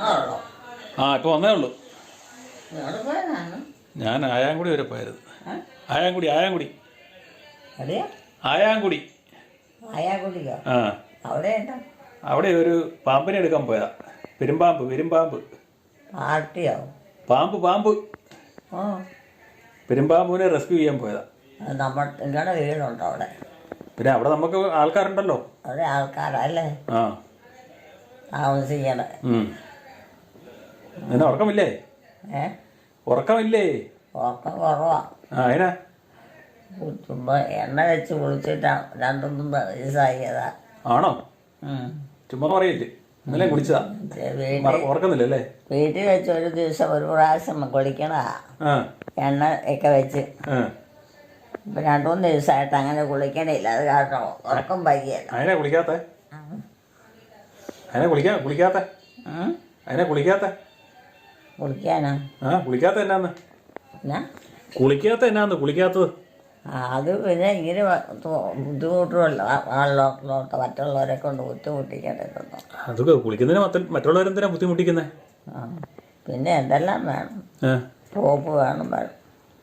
വന്നോളൂ. ആ ഇപ്പോൾ വന്നേ ഉള്ളൂ. എവിടെ പോയതാണ്? ഞാൻ ആയാങ്കുടി വരെ പോയത്. ആയാങ്കുടി എവിടെയാ? ആയാങ്കുടി. ആയാക്കുടിക്കോ? ആ അവിടെ എന്താ? അവിടെ ഒരു പാമ്പിനെ എടുക്കാൻ പോയതാ. പെരുമ്പാമ്പ്. പാർട്ടിയോ? പാമ്പ് ഓ, പെരുമ്പാമ്പുവിനെ റെസ്ക്യൂ ചെയ്യാൻ പോയതാ. നിങ്ങളുടെ വീടുണ്ടോ അവിടെ? പിന്നെ അവിടെ നമുക്ക് ആൾക്കാരുണ്ടല്ലോ. അവിടെ ആൾക്കാരല്ലേ ആ താമസിക്കണേ? നിന്നെ ഉറക്കമില്ലേ? ഉറക്കമില്ലേ? ഉറക്കം കുറവാ. ആ അതിനാ ചുമ്മാ എണ്ണ വെച്ച് കുളിച്ചിട്ടാ 2-3 ദിവസമായതാ. ആണോ? ചുമ്മാ പറയില്ലേ? ഇന്നലെ കുളിച്ചതാ. ഉറക്കുന്നില്ല അല്ലേ? വീട്ടിൽ വെച്ച് ഒരു ദിവസം ഒരു പ്രാവശ്യം കുളിക്കണ എണ്ണ ഒക്കെ വെച്ച്. ഇപ്പൊ 2-3 ദിവസമായിട്ട് അങ്ങനെ കുളിക്കണില്ല. അത് കാരണം ഉറക്കം വൈകിയല്ല. അതിനെ കുളിക്കാത്ത കുളിക്കാനാ? കുളിക്കാത്ത എന്നാന്ന്? കുളിക്കാത്തത് അത് പിന്നെ ഇങ്ങനെ ബുദ്ധിമുട്ടുമല്ലോ ആളിലോട്ട് മറ്റുള്ളവരെ കൊണ്ട് ബുദ്ധിമുട്ടിക്കേണ്ടതുണ്ടോ? അതൊക്കെ കുളിക്കുന്നതിന് മറ്റുള്ളവരെന്തിനാ ബുദ്ധിമുട്ടിക്കുന്നേ? പിന്നെ എന്തെല്ലാം വേണം? സോപ്പ് വേണം.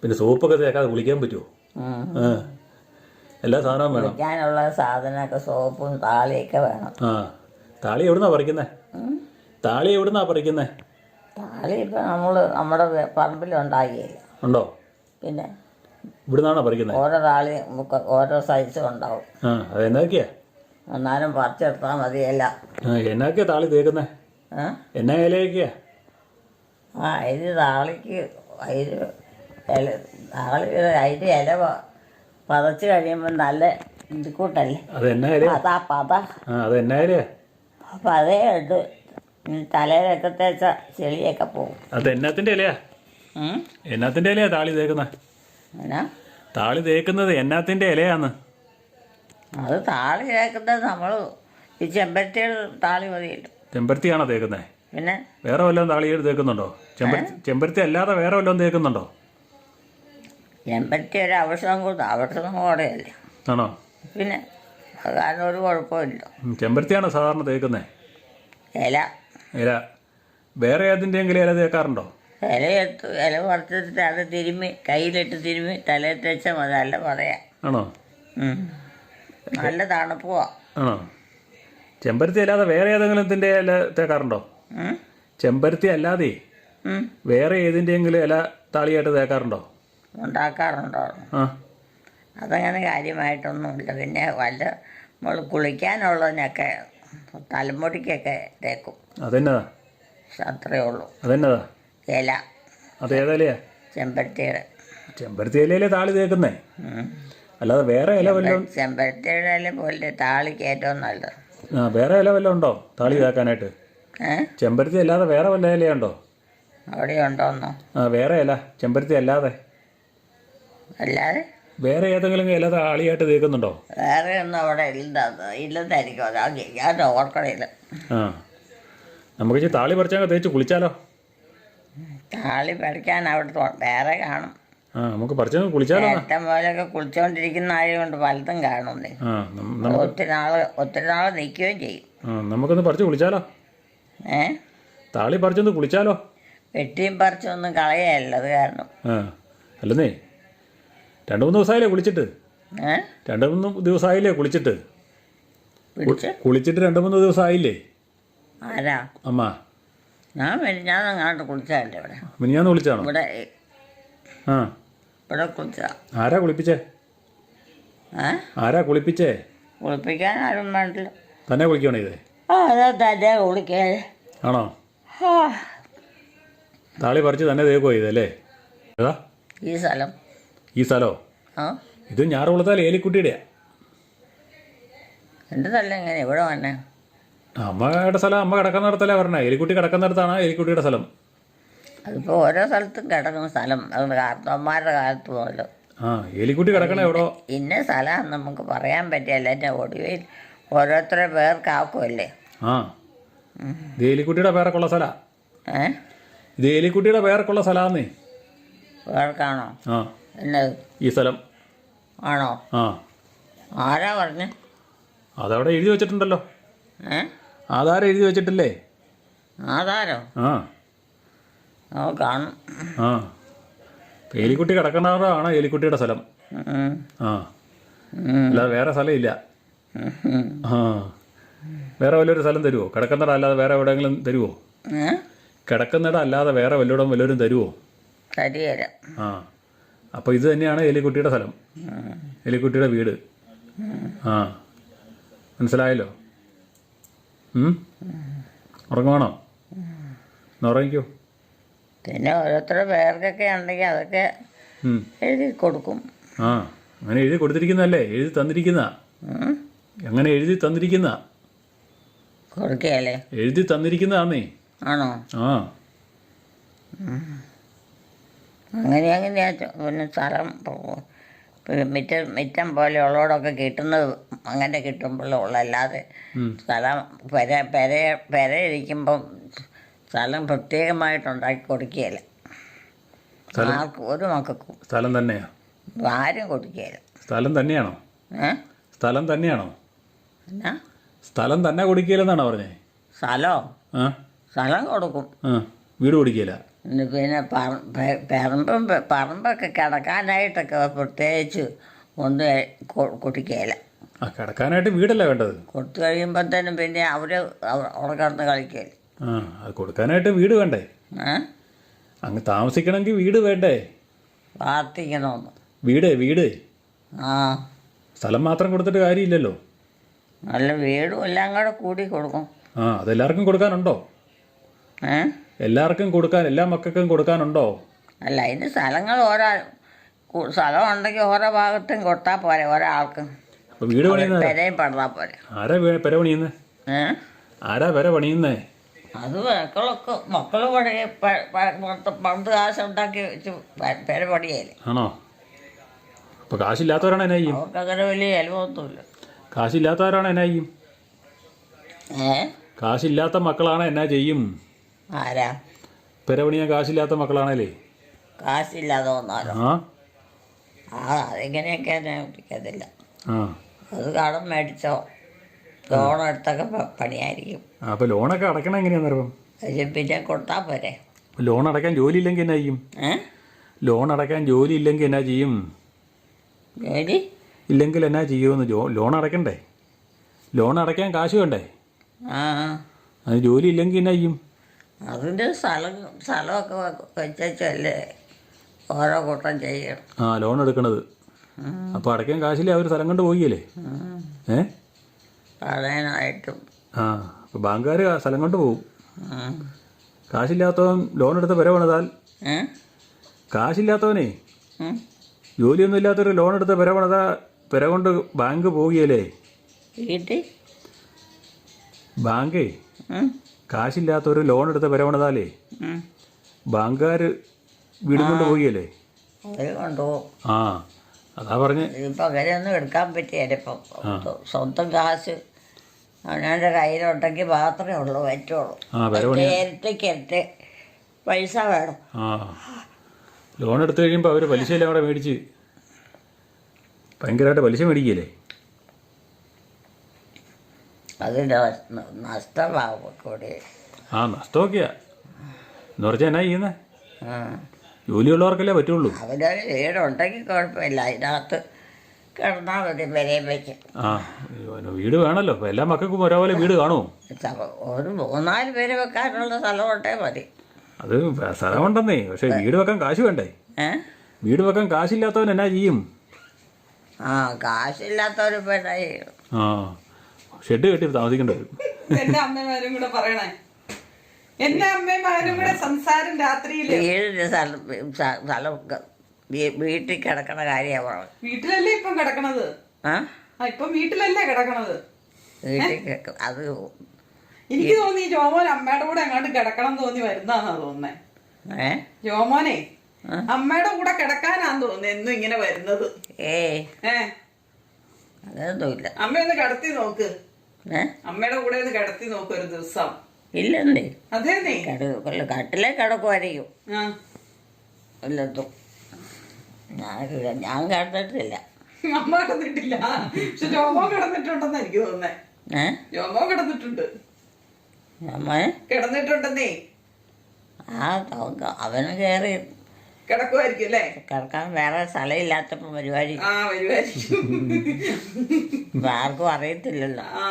പിന്നെ സോപ്പൊക്കെ തേക്കാതെ കുളിക്കാൻ പറ്റുമോ? എല്ലാ സാധനവും വേണം. കുളിക്കാനുള്ള സാധനമൊക്കെ സോപ്പും താളിയൊക്കെ വേണം. താളി എവിടുന്നാ പറിക്കുന്നേ? താളി ഇപ്പം നമ്മുടെ പറമ്പിലുണ്ടാകിയില്ല. ഉണ്ടോ? പിന്നെ ഇവിടുന്നാണോ പറിക്കുന്നത്? ഓരോ താളി ഓരോ സൈസും ഉണ്ടാവും. അതെന്നാക്കിയാ? എന്നാലും പറിച്ചെടുത്താൽ മതിയല്ല. എന്നാക്കിയാ താളി തേക്കുന്നേ? എന്നാ ഇലയൊക്കെയാ? അതിന് താളിക്ക് അതിൻ്റെ ഇല പതച്ച് കഴിയുമ്പോൾ നല്ല ഇതുകൂട്ടല്ലേ? അതെന്നാ ഇലയാ? അതെന്നാ ഇലയാ? അപ്പം അതേ ഉണ്ട്. തലയിലൊക്കെ തേച്ച ചെളിയൊക്കെ പോകും. അത് എന്നാത്തിന്റെ ഇലയാ? എന്നാത്തിന്റെ ഇലയാ താളി തേക്കുന്നത്? താളി തേക്കുന്നത് എന്നാത്തിന്റെ ഇലയാന്ന്? അത് താളി തേക്കുന്നത് നമ്മൾ ഈ ചെമ്പരത്തിയുടെ താളി മതിയല്ലോ. ചെമ്പരത്തിയാണോ തേക്കുന്നത്? പിന്നെ വേറെ വല്ലതും താളി തേക്കുന്നുണ്ടോ? ചെമ്പരത്തി അല്ലാതെ വേറെ വല്ലതും തേക്കുന്നുണ്ടോ? ചെമ്പരത്തി ഒരു ഔഷധം കൂടെയല്ലേ? ആണോ? പിന്നെ അത് കാരണം ഒരു കുഴപ്പമില്ല. ചെമ്പരത്തിയാണോ സാധാരണ തേക്കുന്നത്? ഇല വേറെ ഏതിൻ്റെയെങ്കിലും ഇല തേക്കാറുണ്ടോ? ഇല പറിച്ചിട്ട് അത് കയ്യിലിട്ട് തിരുമ്മി തലയിൽ തേച്ചാൽ മതി. നല്ല പറയാം. ആണോ? നല്ല തണുപ്പുവാ. ആണോ? ചെമ്പരത്തി അല്ലാതെ വേറെ ഏതെങ്കിലും ഇതിൻ്റെ ഇല തേക്കാറുണ്ടോ? ചെമ്പരത്തി അല്ലാതെ വേറെ ഏതിൻ്റെയെങ്കിലും ഇല താളിയായിട്ട് തേക്കാറുണ്ടോ? ഉണ്ടാക്കാറുണ്ടോ? അതങ്ങനെ കാര്യമായിട്ടൊന്നുമില്ല. പിന്നെ വല്ല നമ്മൾ കുളിക്കാനുള്ളതിനൊക്കെ തലമുടിക്കൊക്കെ തേക്കും. അതെന്നതാ? അത്രയേ ഉള്ളൂ. അതെന്നതാ ഇല? അതേതലയാ? ചെമ്പരത്തി ഇലയിലെ താളി തേക്കുന്നേ, അല്ലാതെ വേറെ ഇല വല്ലതും? ചെമ്പരത്തിയുടെ ഇല പോലെ താളിക്ക് ഏറ്റവും നല്ലത്. വേറെ ഇല വല്ലതും ഉണ്ടോ താളി തേക്കാനായിട്ട്? ചെമ്പരത്തി അല്ലാതെ വേറെ വല്ല ഇലയുണ്ടോ? അവിടെ ഉണ്ടോന്നോ? വേറെ ഇല ചെമ്പരത്തി അല്ലാതെ വേറെ ഏതെങ്കിലും ഇല താളിയായിട്ട് തേക്കുന്നുണ്ടോ? വേറെ ഒന്നും അവിടെ ഇല്ലെന്നായിരിക്കും. ഞാൻ ഓർക്കണില്ല. നമുക്ക് താളി പറിച്ചാൽ തേച്ച് കുളിച്ചാലോ? താളി പറിക്കാൻ അവിടെ വേറെ കാണും. നമുക്ക് പറിച്ചാൽ കുളിച്ചാലോ? ഏറ്റവും പോലെയൊക്കെ കുളിച്ചോണ്ടിരിക്കുന്ന ആയതുകൊണ്ട് പലതും കാണുന്നേ. ഒത്തിരി നാള് നിൽക്കുകയും ചെയ്യും. നമുക്കൊന്ന് പറിച്ച് കുളിച്ചാലോ? താളി പറിച്ചൊന്ന് കുളിച്ചാലോ? വെട്ടിയും പറിച്ചൊന്നും കളയല്ല. അത് കാരണം അല്ലെന്നേ 2-3 ദിവസമായില്ലേ കുളിച്ചിട്ട്? 2-3 ദിവസമായില്ലേ കുളിച്ചിട്ട്? 2-3 ദിവസമായില്ലേ? ആരാ? അമ്മ. ഞാൻ അങ്ങോട്ട് കുളിച്ചതല്ലേ ഇവിടെ. മിനിഞ്ഞാന്ന് കുളിച്ചാണോ? ഇവിടെ കുളിച്ച. ആരാ കുളിപ്പിച്ചേ? കുളിപ്പിക്കാൻ ആരും വേണ്ടില്ല. തന്നെ കുളിക്കണോ ഇത്? തന്നെ കുളിക്കേ. ആണോ? താളി പറിച്ച് തന്നെ തേക്കുമോ ഇതല്ലേ? ഏതാ ഈ സ്ഥലോ? ഇത് ഞാറുകുളത്താൽ ഏലിക്കുട്ടിയുടെയാ. എൻ്റെ സ്ഥലം എങ്ങനെ ഇവിടെ വന്നേ? അമ്മയുടെ സ്ഥലം അമ്മ കിടക്കുന്നിടത്തല്ലേ പറഞ്ഞേ. എലിക്കുട്ടി കിടക്കുന്നിടത്താണ് എലിക്കുട്ടിയുടെ സ്ഥലം. അതിപ്പോൾ ഓരോ സ്ഥലത്തും കിടക്കുന്ന സ്ഥലം അത് കാർത്തന്മാരുടെ കാലത്ത് പോലും. എലിക്കുട്ടി കിടക്കണേ എവിടോ? ഇന്ന സ്ഥലം നമുക്ക് പറയാൻ പറ്റിയല്ല. എൻ്റെ ഒടുവിൽ ഓരോരുത്തരുടെ പേർക്കാക്കുമല്ലേ. ഇത് എലിക്കുട്ടിയുടെ പേരൊക്കെയുള്ള സ്ഥലാ. ഇത് എലിക്കുട്ടിയുടെ പേരൊക്കെയുള്ള സ്ഥലമാന്നേ. പേർക്കാണോ? എന്നത് ഈ സ്ഥലം ആണോ? ആരാ പറഞ്ഞേ? അതവിടെ എഴുതി വെച്ചിട്ടുണ്ടല്ലോ. ആധാരം എഴുതി വെച്ചിട്ടില്ലേ? ആധാരോ? ആ കാണും. ആ എലിക്കുട്ടി കിടക്കണാറാണ് എലിക്കുട്ടിയുടെ സ്ഥലം. ആ അല്ലാതെ വേറെ സ്ഥലമില്ല. ആ വേറെ വല്ലൊരു സ്ഥലം തരുമോ? കിടക്കുന്നിടം അല്ലാതെ വേറെ എവിടെയെങ്കിലും തരുമോ? കിടക്കുന്നിടം അല്ലാതെ വേറെ വല്ലവരും തരുമോ? തരികയില്ല. ആ അപ്പോൾ ഇത് തന്നെയാണ് എലിക്കുട്ടിയുടെ സ്ഥലം, എലിക്കുട്ടിയുടെ വീട്. ആ മനസ്സിലായല്ലോ. ഉറങ്ങുവാണോ? ഉറങ്ങിക്കോ. പിന്നെ ഓരോരുത്തരുടെ പേർക്കൊക്കെ ഉണ്ടെങ്കിൽ അതൊക്കെ എഴുതി കൊടുക്കും. ആ അങ്ങനെ എഴുതി കൊടുത്തിരിക്കുന്നതല്ലേ, എഴുതി തന്നിരിക്കുന്ന. അങ്ങനെ എഴുതി തന്നിരിക്കുന്ന കൊടുക്കുകയല്ലേ? എഴുതി തന്നിരിക്കുന്നതാന്നേ. ആണോ? ആ അങ്ങനെയാ. പിന്നെ സ്ഥലം മിറ്റം പോലെ ഉള്ളതോടൊക്കെ കിട്ടുന്നത് അങ്ങനെ കിട്ടുമ്പോഴുള്ള അല്ലാതെ സ്ഥലം പെര ഇരിക്കുമ്പം സ്ഥലം പ്രത്യേകമായിട്ടുണ്ടാക്കി കൊടുക്കുകയില്ല ആർക്കും, ഒരു മക്കൾക്കും. സ്ഥലം തന്നെയാ? ആരും കൊടുക്കുകയില്ല. സ്ഥലം തന്നെയാണോ? സ്ഥലം തന്നെയാണോ? എന്നാ സ്ഥലം തന്നെ കൊടുക്കുകയില്ലെന്നാണോ പറഞ്ഞേ? സ്ഥലം കൊടുക്കും, വീട് കൊടുക്കുകയില്ല. പിന്നെ പറമ്പൊക്കെ കിടക്കാനായിട്ടൊക്കെ പ്രത്യേകിച്ച് ഒന്നും കൊടുക്കുകയില്ല. ആ കിടക്കാനായിട്ട് വീടല്ല വേണ്ടത്. കൊടുത്തു കഴിയുമ്പോഴത്തേനും പിന്നെ അവിടെ കിടന്ന് കളിക്കുകയില്ല. ആ അത് കൊടുക്കാനായിട്ട് വീട് വേണ്ടേ? അങ്ങ് താമസിക്കണമെങ്കിൽ വീട് വേണ്ടേ? പ്രാർത്ഥിക്കണമെന്ന്. വീട് ആ സ്ഥലം മാത്രം കൊടുത്തിട്ട് കാര്യമില്ലല്ലോ. നല്ല വീടും എല്ലാം കൂടി കൊടുക്കും. ആ അതെല്ലാവർക്കും കൊടുക്കാനുണ്ടോ? എല്ലാവർക്കും കൊടുക്കാൻ, എല്ലാ മക്കൾക്കും കൊടുക്കാനുണ്ടോ? അല്ല, അതിന് സ്ഥലങ്ങൾ സ്ഥലം ഉണ്ടെങ്കിൽ ഓരോ ഭാഗത്തും കൊടുത്താൽ പോരെ ഒരാൾക്കും. വീട് പണിയുന്നത് പെരയും പണിതാൽ പോരെ. ആരാ പെര പണിയുന്നേ? ആരാ പെര പണിയുന്നേ? അത് മക്കൾ പണ്ട് കാശ് ഉണ്ടാക്കി വെച്ച് പെര പണിയായില്ലേ. ആണോ? അപ്പൊ കാശില്ലാത്തവരാണ് എന്നാ ചെയ്യും? അവർക്കങ്ങനെ വലിയ ചിലവൊന്നുമില്ല. കാശില്ലാത്തവരാണ് എന്നാ ചെയ്യും? കാശില്ലാത്ത മക്കളാണ് എന്നാ ചെയ്യും? ആരാ? പെര പണിയാൻ കാശില്ലാത്ത മക്കളാണല്ലേ. കാശില്ലാതെ വന്നാലോ? അതെങ്ങനെയൊക്കെ എനിക്കതില്ല. അത് കടം മേടിച്ചോ ലോൺ എടുത്തൊക്കെ പണിയായിരിക്കും. അപ്പൊ ലോണൊക്കെ അടയ്ക്കണം എങ്ങനെയാന്നറിയാം? പിന്നെ കൊടുത്താൽ പോരെ. ലോൺ അടയ്ക്കാൻ ജോലി ഇല്ലെങ്കിൽ എന്നാ ചെയ്യും? ലോൺ അടയ്ക്കാൻ ജോലി ഇല്ലെങ്കിൽ എന്നാ ചെയ്യും? ജോലി ഇല്ലെങ്കിൽ എന്നാ ചെയ്യുമെന്ന്. ലോൺ അടയ്ക്കണ്ടേ? ലോൺ അടയ്ക്കാൻ കാശ് വേണ്ടേ? അത് ജോലി ഇല്ലെങ്കിൽ എന്നാ ചെയ്യും? അതിൻ്റെ സ്ഥലമൊക്കെ വെച്ചല്ലേ ഓരോ കൂട്ടം ചെയ്യണം. ലോൺ എടുക്കണത്. അപ്പോൾ അടയ്ക്കാൻ കാശില്ലേ? അവർ സ്ഥലം കൊണ്ട് പോയില്ലേ? പറയാനായിട്ടും. അപ്പോൾ ബാങ്കുകാർ സ്ഥലം കൊണ്ട് പോകും. കാശില്ലാത്തവൻ ലോൺ എടുത്ത് പെര പണിതാൽ, കാശില്ലാത്തവനേ ജോലിയൊന്നും ഇല്ലാത്തൊരു ലോൺ എടുത്ത് പെര പണിതാ പെര കൊണ്ട് ബാങ്ക് പോവുകയല്ലേ? ബാങ്കേ കാശില്ലാത്തൊരു ലോൺ എടുത്ത് പെര പണിതാലേ ബാങ്കുകാർ വീടും കൊണ്ട് പോവുകയല്ലേ? അതാ പറഞ്ഞേ. ഇപ്പം അങ്ങനെയൊന്നും എടുക്കാൻ പറ്റിയല്ല. ഇപ്പം സ്വന്തം കാശ് അവനവൻ്റെ കയ്യിലുണ്ടെങ്കിൽ മാത്രമേ ഉള്ളൂ പറ്റുള്ളൂ. ഇരട്ടിക്ക് പൈസ വേണം. ലോൺ എടുത്തു കഴിയുമ്പോൾ അവർ പലിശയെല്ലാം കൂടെ മേടിച്ച് ഭയങ്കരമായിട്ട് പലിശ മേടിക്കുകയല്ലേ? അതിൻ്റെ നഷ്ടമാകും കൂടി. നഷ്ടമൊക്കെയാ എന്ന് പറഞ്ഞാൽ എന്നാ ചെയ്യുന്നേ? ജോലിയുള്ളവർക്കല്ലേ പറ്റുള്ളൂ. അവനൊരു വീടുണ്ടെങ്കിൽ കുഴപ്പമില്ല, അതിനകത്ത് കിടന്നാൽ മതി പെരയും വെച്ച്. വീട് വേണമല്ലോ. എല്ലാ മക്കൾക്കും ഒരേപോലെ വീട് കാണുമോ? ഒരു 3-4 പേര് വെക്കാനുള്ള സ്ഥലമുണ്ടേ മതി. അത് സ്ഥലമുണ്ടെന്നേ, പക്ഷെ വീട് വെക്കാൻ കാശ് വേണ്ടേ? വീട് വെക്കാൻ കാശില്ലാത്തവൻ എന്നാ ചെയ്യും? കാശില്ലാത്തവർ ഇപ്പം എന്നാ ചെയ്യും? ഷെഡ് കെട്ടി താമസിക്കേണ്ടി വരും. എന്റെ അമ്മമാരും കൂടെ പറയണേ, എന്റെ അമ്മമാരും കൂടെ സംസാരം രാത്രിയില് വീടിന്റെ സ്ഥലം വീട്ടിൽ കിടക്കണ കാര്യമാണ് പറഞ്ഞത്. വീട്ടിലല്ലേ ഇപ്പം കിടക്കണത്? ഇപ്പം വീട്ടിലല്ലേ കിടക്കണത്? അത് എനിക്ക് തോന്നി ജോമോൻ അമ്മയുടെ കൂടെ അങ്ങോട്ട് കിടക്കണം തോന്നി വരുന്നാന്നാ തോന്നുന്നേ. ജോമോനെ അമ്മയുടെ കൂടെ കിടക്കാനാന്ന് തോന്നുന്നു എന്നും ഇങ്ങനെ വരുന്നത്. അതൊന്നുമില്ല. അമ്മയൊന്ന് കിടത്തി നോക്ക്, അമ്മയുടെ കൂടെ ഒന്ന് കിടത്തി നോക്ക് ഒരു ദിവസം. ഇല്ലെന്നേ. അതേന്നേ, കട്ടിലേ കിടക്കുമായിരിക്കും വല്ലതും. ഞാൻ കിടന്നിട്ടില്ല. അമ്മ കിടന്നിട്ടില്ല, പക്ഷെ ജോമോ കിടന്നിട്ടുണ്ടെന്ന് എനിക്ക് തോന്നുന്നേ. ജോമോ കിടന്നിട്ടുണ്ട്. അമ്മേ കിടന്നിട്ടുണ്ടെന്നേ. അവന് കയറി കിടക്കുമായിരിക്കും അല്ലേ? കിടക്കാൻ വേറെ സ്ഥലമില്ലാത്തപ്പോൾ പരിപാടി ആ വരുമായിരിക്കും. ആർക്കും അറിയത്തില്ലല്ലോ. ആ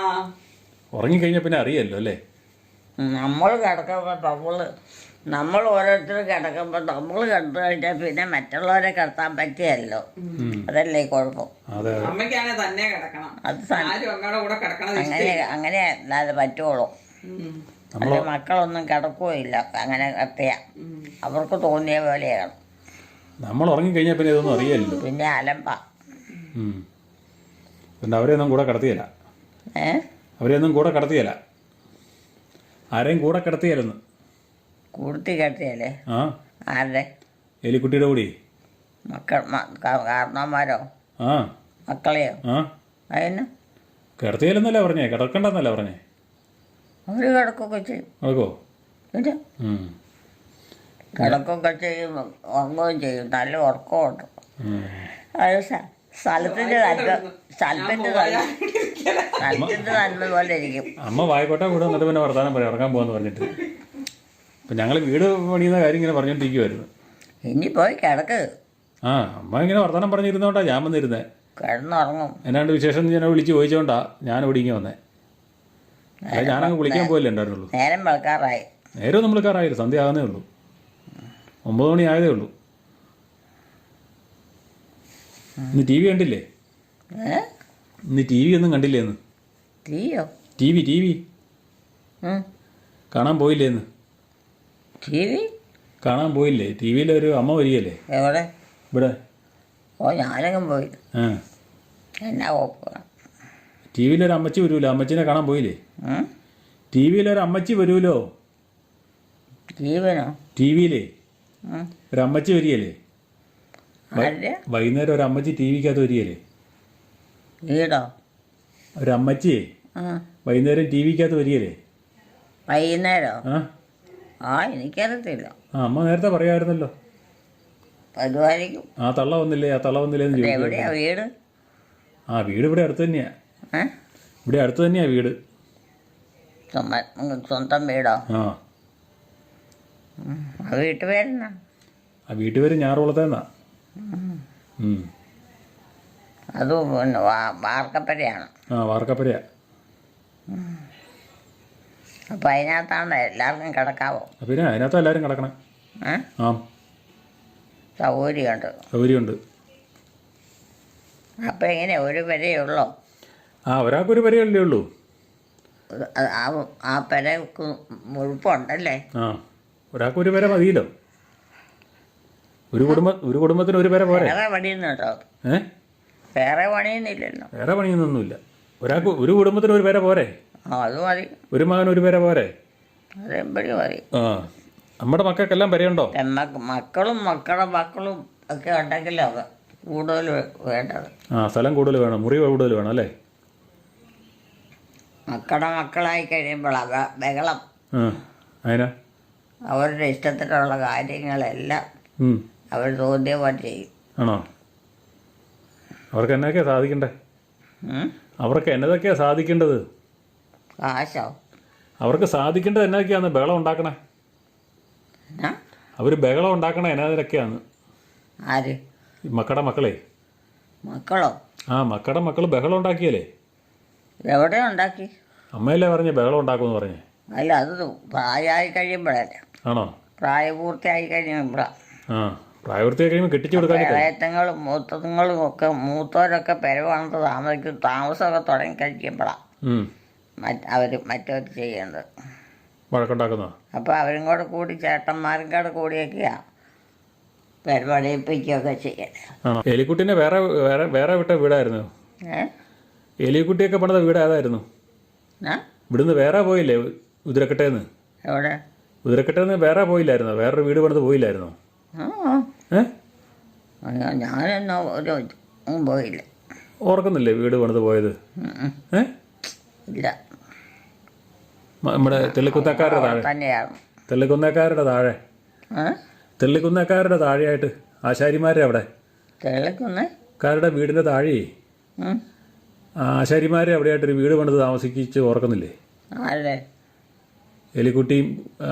ഉറങ്ങിക്കഴിഞ്ഞാൽ പിന്നെ അറിയാമല്ലോ അല്ലേ? നമ്മൾ കിടക്കുമ്പോൾ നമ്മൾ ഓരോരുത്തർ കിടക്കുമ്പോൾ നമ്മൾ കിടന്നു കഴിഞ്ഞാൽ പിന്നെ മറ്റുള്ളവരെ കിടത്താൻ പറ്റിയല്ലോ. അതല്ലേ കുഴപ്പം. അതെ അമ്മയ്ക്കാണെ തന്നെ കിടക്കണം. അത് ആരും അമ്മയുടെ കൂടെ കിടക്കണം. അങ്ങനെ അല്ലാതെ പറ്റുള്ളൂ. അത് മക്കളൊന്നും കിടക്കുകയില്ല അങ്ങനെ കത്തിയ. അവർക്ക് തോന്നിയ പോലെയാണ്. നമ്മൾ ഉറങ്ങിക്കഴിഞ്ഞാൽ പിന്നെ ഇതൊന്നും അറിയാമല്ലോ. പിന്നെ അലമ്പ. പിന്നെ അവരെയൊന്നും കൂടെ കിടത്തിയല്ല. അവരെയൊന്നും കൂടെ കിടത്തിയല്ല. ആരെയും കൂടെ കിടത്തിയാലെന്ന് കൂടത്തി കിടത്തിയല്ലേ? ആ ആരുടെ? എലിക്കുട്ടിയുടെ കൂടി. കാരണവന്മാരോ? ആ മക്കളെയോ? ആ അതിന് കിടത്തിയാലെന്നല്ല പറഞ്ഞേ, കിടക്കണ്ടെന്നല്ല പറഞ്ഞേ. അവർ കിടക്കൊക്കെ ചെയ്യും. കിടക്കോ? പിന്നെ കിടക്കൊക്കെ ചെയ്യും, ഉറങ്ങുകയും ചെയ്യും. നല്ല ഉറക്കമുണ്ട്. അത് സ്ഥലത്തിൻ്റെ നന്മ പോലെ ഇരിക്കും. അമ്മ വായിക്കോട്ടെ വീട് വന്നിട്ട് പിന്നെ വർത്താനം പറയാം ഉറങ്ങാൻ പോകാന്ന് പറഞ്ഞിട്ട്. അപ്പം ഞങ്ങൾ വീട് പണിയുന്ന കാര്യം ഇങ്ങനെ പറഞ്ഞുകൊണ്ടിരിക്കുമായിരുന്നു. ഇനി പോയി കിടക്ക്. ആ അമ്മ ഇങ്ങനെ വർത്താനം പറഞ്ഞിരുന്നോണ്ടാ ഞാൻ വന്നിരുന്നേ. കിടന്നുറങ്ങും. എന്നാണ്ട് വിശേഷം ഞാൻ വിളിച്ച് ചോദിച്ചോണ്ടാ ഞാൻ ഇവിടെ ഇങ്ങനെ വന്നേ. ഞാനങ്ങ് കുളിക്കാൻ പോയില്ലേ ഉണ്ടായിരുന്നുള്ളൂ. നേരം വെളുക്കാറായി. നേരം നമ്മൾ വിളിക്കാറായില്ല, സന്ധ്യ ആകുന്നേ ഉള്ളൂ. 9 മണി ആയതേ ഉള്ളൂ. ഇന്ന് ടി വി കണ്ടില്ലേ? ഇന്ന് ടി വി ഒന്നും കണ്ടില്ലേ? ഇന്ന് ടി വി കാണാൻ പോയില്ലേ? ഇന്ന് ടി വി കാണാൻ പോയില്ലേ? ടി വിയിലൊരു അമ്മ വരികയല്ലേ? എവിടെ? ഇവിടെ. ഓ ഞാനെങ്ങും പോയി. എന്നാ ടി വിയിലൊരു അമ്മച്ചി വരുമല്ലോ, അമ്മച്ചിനെ കാണാൻ പോയില്ലേ? ടി വിയിലൊരു അമ്മച്ചി വരുമല്ലോ. ജീവനോ? ടി വിയിലേ ഒരു അമ്മച്ചി വരികയല്ലേ? വൈകുന്നേരം ഒരു അമ്മച്ചി ടി വിക്കകത്ത് വരികയല്ലേ? വീടോ? ഒരു അമ്മച്ചിയെ വൈകുന്നേരം ടി വിക്കകത്ത് വരികയല്ലേ? വൈകുന്നേരോ? എനിക്കറിയത്തില്ല. അമ്മ നേരത്തെ പറയാമായിരുന്നല്ലോ. അതുമായിരിക്കും. ആ തള്ള വന്നില്ലേ എന്ന് ചോദിച്ചു. എവിടെയാ വീട്? വീട് ഇവിടെ അടുത്ത് തന്നെയാ. ഇവിടെ അടുത്ത് തന്നെയാ വീട്. സ്വന്തം വീടോ? വീട്ടുപേരെന്നാ? വീട്ടുപേര് ഞാറുകുളത്തേന്നാ. അത് പിന്നെ വാർക്കപ്പരയാണ്. വാർക്കപ്പരയാ. അപ്പം അതിനകത്താണ് എല്ലാവർക്കും കിടക്കാവോ? പിന്നെ അതിനകത്ത് എല്ലാവരും കിടക്കണം. സൗകര്യമുണ്ട്. അപ്പം എങ്ങനെ ഒരു പെരയുള്ളോ? ഒരാൾക്കൊരു പെരയല്ലേ ഉള്ളൂ. ആ പെരക്ക് മുഴുപ്പുണ്ടല്ലേ? ഒരാൾക്കൊരു പെര മതിയല്ലോ. ഒരു കുടുംബത്തിന് ഒരു പെര പോരെ. വേറെ പണിയുന്നുണ്ടോ? വേറെ പണിയൊന്നുമില്ലല്ലോ. വേറെ പണിയൊന്നുമില്ല. ഒരു കുടുംബത്തിന് ഒരു പെര പോരെ. അത് മതി. ഒരു മകൻ ഒരു പെര പോരെ. അതെപ്പടി മതി. നമ്മുടെ മക്കൾക്കെല്ലാം പെരയുണ്ടോ? മക്കളും ഒക്കെ ഉണ്ടെങ്കിലോ കൂടുതൽ വേണ്ടത്. സ്ഥലം കൂടുതൽ വേണം, മുറി കൂടുതൽ വേണം അല്ലേ? മക്കളായി കഴിയുമ്പോൾ ബഹളം. അതിനാ അവരുടെ ഇഷ്ടത്തിനുള്ള കാര്യങ്ങളെല്ലാം അവർ തോന്നിയ പോലെ ചെയ്യും. ആണോ? അവർക്ക് എന്നൊക്കെയാ സാധിക്കണ്ടേ? അവർക്ക് എന്നതൊക്കെയാ സാധിക്കേണ്ടത്? കാശോ? അവർക്ക് സാധിക്കേണ്ടത് എന്നതൊക്കെയാന്ന് ബഹളം ഉണ്ടാക്കണേ? അവർ ബഹളം ഉണ്ടാക്കണേ എന്നതൊക്കെയാന്ന്? ആര്? മക്കളുടെ മക്കളെ. മക്കളോ? മക്കളുടെ മക്കൾ ബഹളം ഉണ്ടാക്കിയല്ലേ? എവിടെ ഉണ്ടാക്കി? അമ്മയല്ലേ പറഞ്ഞേ ബഹളം ഉണ്ടാക്കുമെന്ന് പറഞ്ഞേ? അല്ല, അത് പ്രായമായി കഴിയുമ്പോഴല്ലേ. ആണോ? പ്രായപൂർത്തിയായി കഴിയുമ്പോഴാണ്. പ്രായപൂർത്തിയായി കഴിയുമ്പോൾ കെട്ടിച്ചു കൊടുക്കാൻ. ഇളയത്തങ്ങളും മൂത്തങ്ങളും ഒക്കെ മൂത്തവരൊക്കെ പെരവാണത്ത് താമസമൊക്കെ തുടങ്ങി കഴിക്കുമ്പോഴാണ് അവർ മറ്റവർ ചെയ്യേണ്ടത്. വഴക്കുണ്ടാക്കുന്ന. അപ്പോൾ അവരും കൂടി ചേട്ടന്മാരും കൂടെ കൂടിയൊക്കെയാണ് പരിപാടിപ്പിക്കുകയൊക്കെ ചെയ്യണേ. എലിക്കുട്ടീനെ വേറെ വിട്ട വീടായിരുന്നു. എലിക്കുട്ടിയൊക്കെ പണിത വീട് ഏതായിരുന്നു? ഇവിടുന്ന് വേറെ പോയില്ലേ ഉതിരക്കട്ടേന്ന്? എവിടെ? ഉതിരക്കട്ടേന്ന് വേറെ പോയില്ലായിരുന്നോ? വേറൊരു വീട് പണിത് പോയില്ലായിരുന്നോ? ഞാനെന്നോ പോയില്ല. ഓർക്കുന്നില്ലേ വീട് പണിത് പോയത്? ഇല്ല. നമ്മുടെ തെള്ളിക്കുന്നക്കാരുടെ താഴെ. തെള്ളിക്കുന്നക്കാരുടെ താഴെയായിട്ട് ആശാരിമാരെ അവിടെ. തെള്ളിക്കുന്നക്കാരുടെ വീടിൻ്റെ താഴെ ആശാരിമാരെ അവിടെയായിട്ടൊരു വീട് പണിത് താമസിച്ച് ഓർക്കുന്നില്ലേ? എലിക്കുട്ടിയും